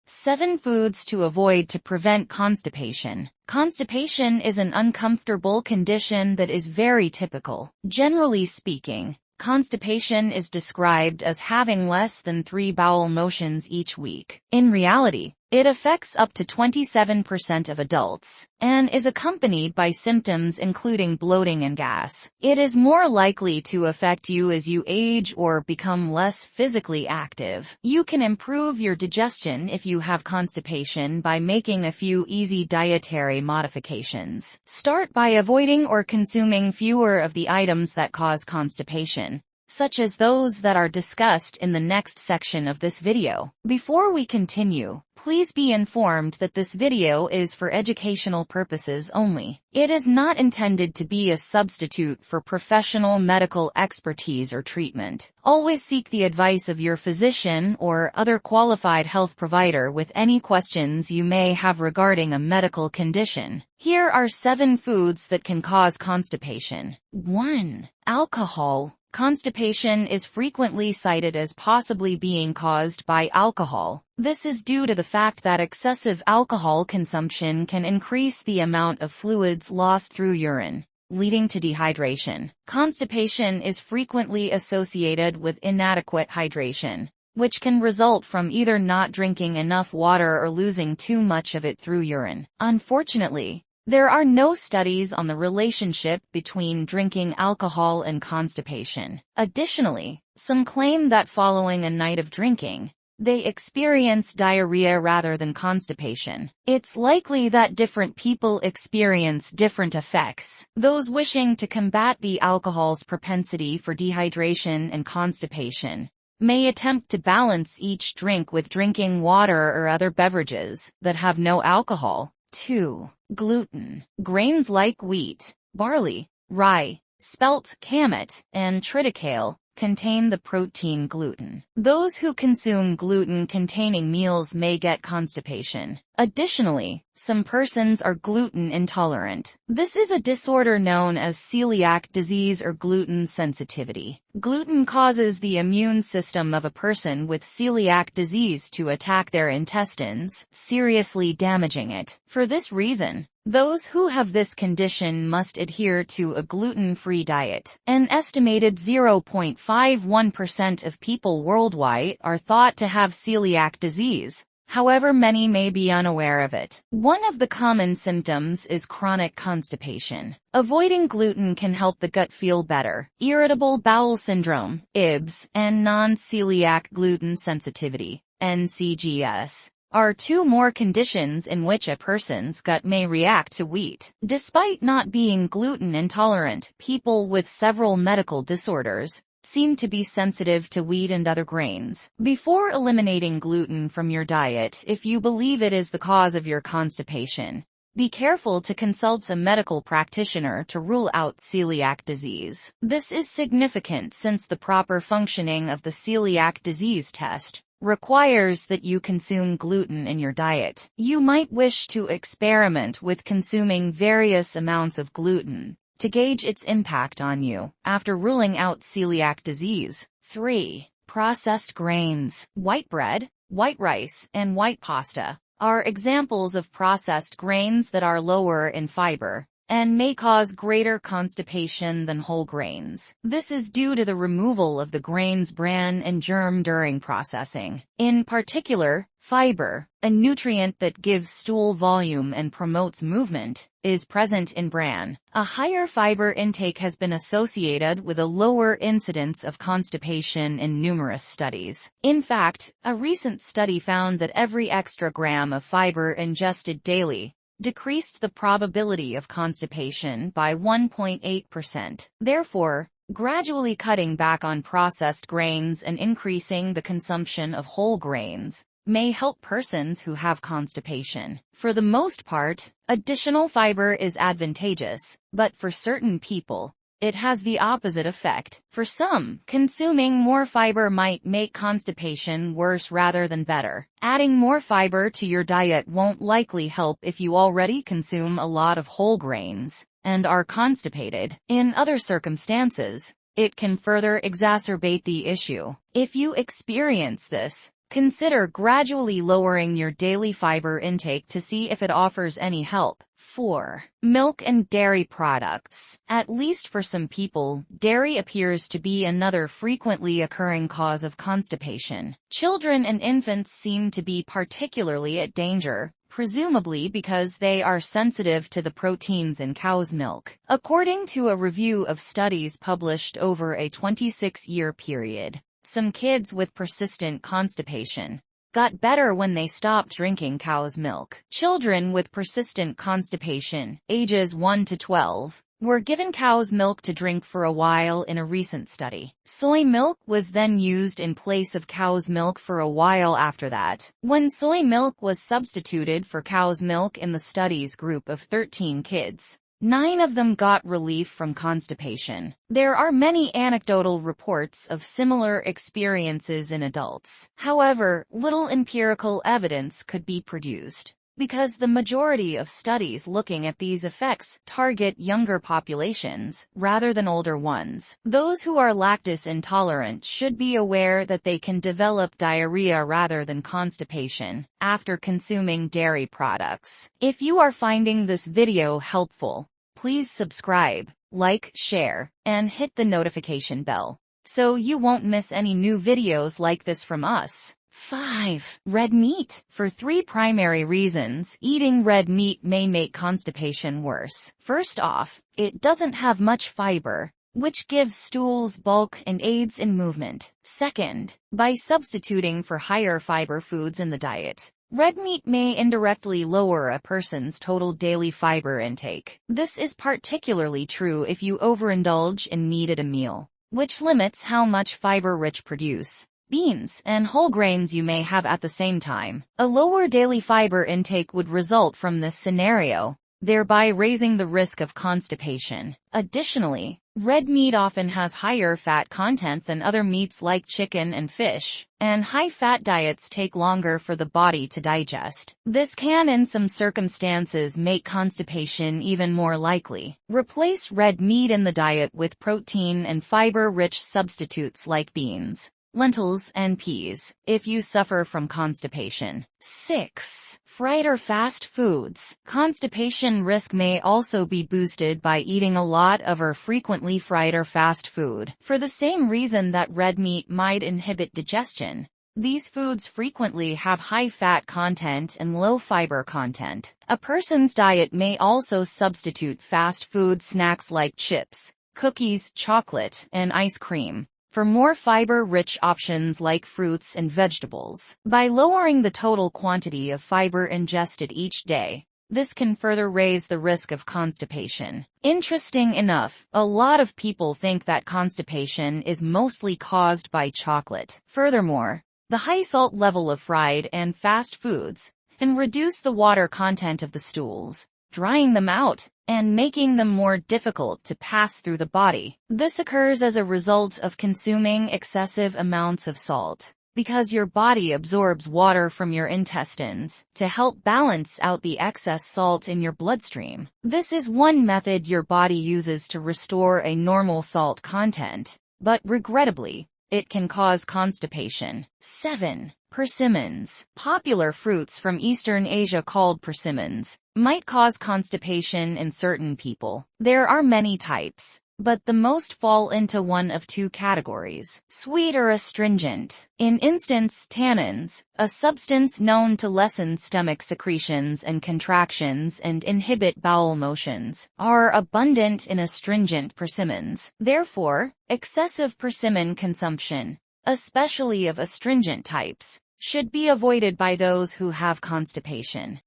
7 foods to avoid to prevent constipation. Constipation is an uncomfortable condition that is very typical. Generally speaking, constipation is described as having less than 3 bowel motions each week. In reality, it affects up to 27% of adults, and is accompanied by symptoms including bloating and gas. It is more likely to affect you as you age or become less physically active. You can improve your digestion if you have constipation by making a few easy dietary modifications. Start by avoiding or consuming fewer of the items that cause constipation, such as those that are discussed in the next section of this video. Before we continue, please be informed that this video is for educational purposes only. It is not intended to be a substitute for professional medical expertise or treatment. Always seek the advice of your physician or other qualified health provider with any questions you may have regarding a medical condition. Here are 7 foods that can cause constipation. 1. Alcohol. Constipation is frequently cited as possibly being caused by alcohol. This is due to the fact that excessive alcohol consumption can increase the amount of fluids lost through urine, leading to dehydration. Constipation is frequently associated with inadequate hydration, which can result from either not drinking enough water or losing too much of it through urine. Unfortunately, there are no studies on the relationship between drinking alcohol and constipation. Additionally, some claim that following a night of drinking, they experience diarrhea rather than constipation. It's likely that different people experience different effects. Those wishing to combat the alcohol's propensity for dehydration and constipation may attempt to balance each drink with drinking water or other beverages that have no alcohol. 2. Gluten. Grains like wheat, barley, rye, spelt, kamut, and triticale contain the protein gluten. Those who consume gluten-containing meals may get constipation. Additionally, some persons are gluten intolerant. This is a disorder known as celiac disease or gluten sensitivity. Gluten causes the immune system of a person with celiac disease to attack their intestines, seriously damaging it. For this reason, those who have this condition must adhere to a gluten-free diet. An estimated 0.51% of people worldwide are thought to have celiac disease. However, many may be unaware of it. One of the common symptoms is chronic constipation. Avoiding gluten can help the gut feel better. Irritable bowel syndrome, IBS, and non-celiac gluten sensitivity, NCGS, are 2 more conditions in which a person's gut may react to wheat. Despite not being gluten intolerant, people with several medical disorders seem to be sensitive to wheat and other grains. Before eliminating gluten from your diet, if you believe it is the cause of your constipation, be careful to consult a medical practitioner to rule out celiac disease. This is significant since the proper functioning of the celiac disease test requires that you consume gluten in your diet. You might wish to experiment with consuming various amounts of gluten to gauge its impact on you after ruling out celiac disease. 3. Processed grains. White bread, white rice, and white pasta are examples of processed grains that are lower in fiber and may cause greater constipation than whole grains. This is due to the removal of the grain's bran and germ during processing. In particular, fiber, a nutrient that gives stool volume and promotes movement, is present in bran. A higher fiber intake has been associated with a lower incidence of constipation in numerous studies. In fact, a recent study found that every extra gram of fiber ingested daily decreased the probability of constipation by 1.8%. Therefore, gradually cutting back on processed grains and increasing the consumption of whole grains may help persons who have constipation. For the most part, additional fiber is advantageous, but for certain people, it has the opposite effect. For some, consuming more fiber might make constipation worse rather than better. Adding more fiber to your diet won't likely help if you already consume a lot of whole grains and are constipated. In other circumstances, it can further exacerbate the issue. If you experience this, Consider gradually lowering your daily fiber intake to see if it offers any help. 4. Milk and dairy products. At least for some people, dairy appears to be another frequently occurring cause of constipation. Children and infants seem to be particularly at danger, presumably because they are sensitive to the proteins in cow's milk. According to a review of studies published over a 26-year period, some kids with persistent constipation got better when they stopped drinking cow's milk. Children with persistent constipation, ages 1 to 12, were given cow's milk to drink for a while in a recent study. Soy milk was then used in place of cow's milk for a while after that. When soy milk was substituted for cow's milk in the study's group of 13 kids, 9 of them got relief from constipation. There are many anecdotal reports of similar experiences in adults. However, little empirical evidence could be produced, because the majority of studies looking at these effects target younger populations rather than older ones. Those who are lactose intolerant should be aware that they can develop diarrhea rather than constipation after consuming dairy products. If you are finding this video helpful, please subscribe, like, share, and hit the notification bell, so you won't miss any new videos like this from us. 5. Red meat. For 3 primary reasons, eating red meat may make constipation worse. First off, it doesn't have much fiber, which gives stools bulk and aids in movement. Second, by substituting for higher fiber foods in the diet, red meat may indirectly lower a person's total daily fiber intake. This is particularly true if you overindulge in meat at a meal, which limits how much fiber-rich produce beans and whole grains you may have at the same time. A lower daily fiber intake would result from this scenario, thereby raising the risk of constipation. Additionally, red meat often has higher fat content than other meats like chicken and fish, and high-fat diets take longer for the body to digest. This can in some circumstances make constipation even more likely. Replace red meat in the diet with protein and fiber-rich substitutes like beans, lentils, and peas, if you suffer from constipation. 6. Fried or fast foods. Constipation risk may also be boosted by eating a lot of or frequently fried or fast food. For the same reason that red meat might inhibit digestion, these foods frequently have high fat content and low fiber content. A person's diet may also substitute fast food snacks like chips, cookies, chocolate, and ice cream for more fiber-rich options like fruits and vegetables. By lowering the total quantity of fiber ingested each day, this can further raise the risk of constipation. Interesting enough, a lot of people think that constipation is mostly caused by chocolate. Furthermore, the high salt level of fried and fast foods can reduce the water content of the stools, drying them out and making them more difficult to pass through the body. This occurs as a result of consuming excessive amounts of salt, because your body absorbs water from your intestines to help balance out the excess salt in your bloodstream. This is one method your body uses to restore a normal salt content, but regrettably, it can cause constipation. 7. Persimmons. Popular fruits from Eastern Asia called persimmons might cause constipation in certain people. There are many types, but the most fall into one of 2 categories: sweet or astringent. In instance, tannins, a substance known to lessen stomach secretions and contractions and inhibit bowel motions, are abundant in astringent persimmons. Therefore, excessive persimmon consumption, especially of astringent types, should be avoided by those who have constipation.